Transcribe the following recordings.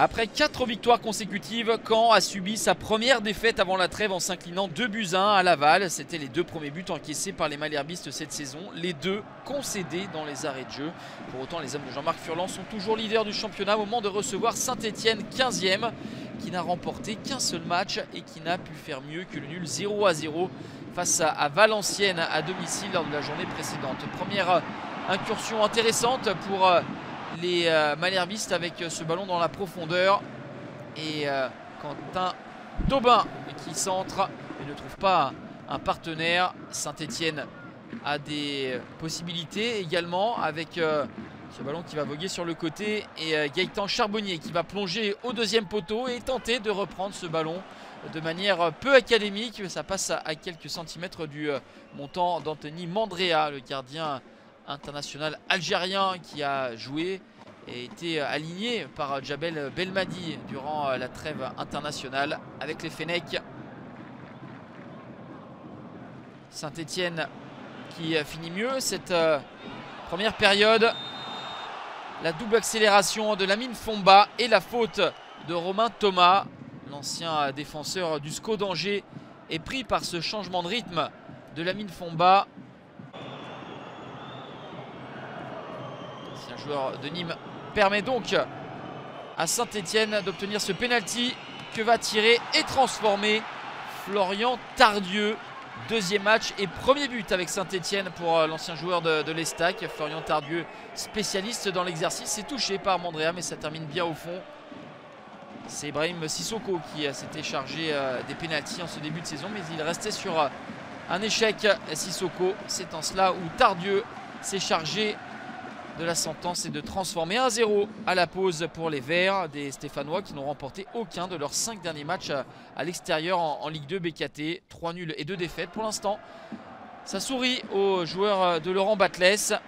Après 4 victoires consécutives, Caen a subi sa première défaite avant la trêve en s'inclinant 2-1 à Laval. C'était les 2 premiers buts encaissés par les Malherbistes cette saison, les 2 concédés dans les arrêts de jeu. Pour autant, les hommes de Jean-Marc Furlan sont toujours leaders du championnat au moment de recevoir Saint-Etienne 15e, qui n'a remporté qu'un seul match et qui n'a pu faire mieux que le nul 0-0 face à Valenciennes à domicile lors de la journée précédente. Première incursion intéressante pour les Malherbistes avec ce ballon dans la profondeur et Quentin Daubin qui centre et ne trouve pas un partenaire. Saint-Etienne a des possibilités également avec ce ballon qui va voguer sur le côté et Gaëtan Charbonnier qui va plonger au deuxième poteau et tenter de reprendre ce ballon de manière peu académique. Ça passe à quelques centimètres du montant d'Anthony Mandrea, le gardien international algérien qui a joué et été aligné par Djabel Belmadi durant la trêve internationale avec les Fennecs. Saint-Etienne qui finit mieux cette première période. La double accélération de Lamine Fomba et la faute de Romain Thomas. L'ancien défenseur du SCO d'Angers est pris par ce changement de rythme de Lamine Fomba. Un joueur de Nîmes permet donc à Saint-Etienne d'obtenir ce penalty que va tirer et transformer Florian Tardieu. Deuxième match et premier but avec Saint-Etienne pour l'ancien joueur de l'Estac. Florian Tardieu, spécialiste dans l'exercice, c'est touché par Mandrea mais ça termine bien au fond. C'est Ibrahim Sissoko qui s'était chargé des pénaltys en ce début de saison, mais il restait sur un échec. Sissoko, c'est en cela où Tardieu s'est chargé de la sentence et de transformer 1-0 à la pause pour les Verts des Stéphanois qui n'ont remporté aucun de leurs 5 derniers matchs à l'extérieur en Ligue 2 BKT. 3 nuls et 2 défaites pour l'instant. Ça sourit aux joueurs de Laurent Batles,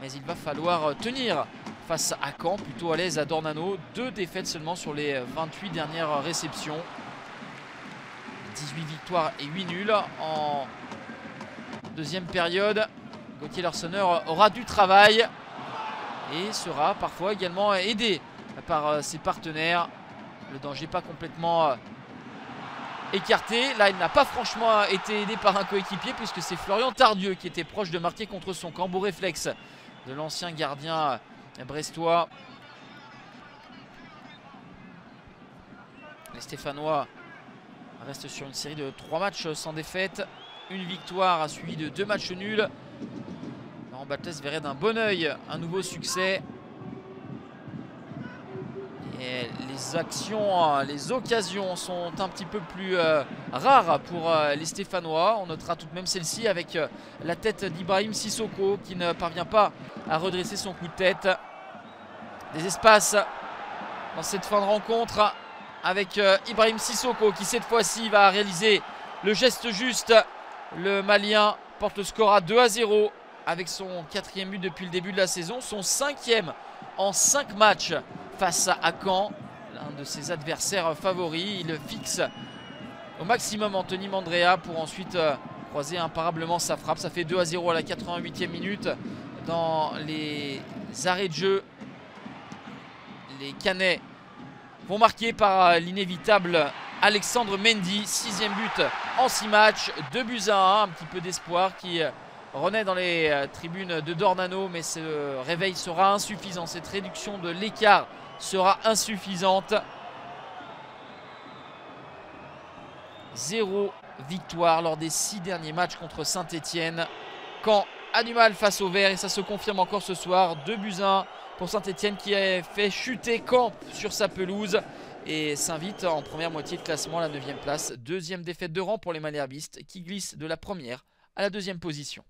mais il va falloir tenir face à Caen, plutôt à l'aise à Dornano. 2 défaites seulement sur les 28 dernières réceptions. 18 victoires et 8 nuls en deuxième période. Gauthier Larsonneur aura du travail et sera parfois également aidé par ses partenaires. Le danger pas complètement écarté. Là, il n'a pas franchement été aidé par un coéquipier puisque c'est Florian Tardieu qui était proche de marquer contre son camp. Beau réflexe de l'ancien gardien brestois. Les Stéphanois restent sur une série de 3 matchs sans défaite. Une victoire suivie de 2 matchs nuls. Laurent Batles verrait d'un bon oeil un nouveau succès. Et les actions, les occasions sont un petit peu plus rares pour les Stéphanois. On notera tout de même celle-ci avec la tête d'Ibrahim Sissoko qui ne parvient pas à redresser son coup de tête. Des espaces dans cette fin de rencontre avec Ibrahim Sissoko qui cette fois-ci va réaliser le geste juste. Le Malien porte le score à 2-0 avec son 4e but depuis le début de la saison. Son 5e en 5 matchs face à Caen, l'un de ses adversaires favoris. Il fixe au maximum Anthony Mandrea pour ensuite croiser imparablement sa frappe. Ça fait 2-0 à la 88e minute. Dans les arrêts de jeu, les Canets vont marquer par l'inévitable Alexandre Mendy. 6e but en 6 matchs, 2-1. Un petit peu d'espoir qui renaît dans les tribunes de Dornano, mais ce réveil sera insuffisant. Cette réduction de l'écart sera insuffisante. 0 victoire lors des 6 derniers matchs contre Saint-Etienne. Caen a du mal face aux Verts et ça se confirme encore ce soir. 2-1 pour Saint-Etienne qui a fait chuter Caen sur sa pelouse et s'invite en première moitié de classement à la 9e place. 2e défaite de rang pour les Malherbistes qui glissent de la première à la 2e position.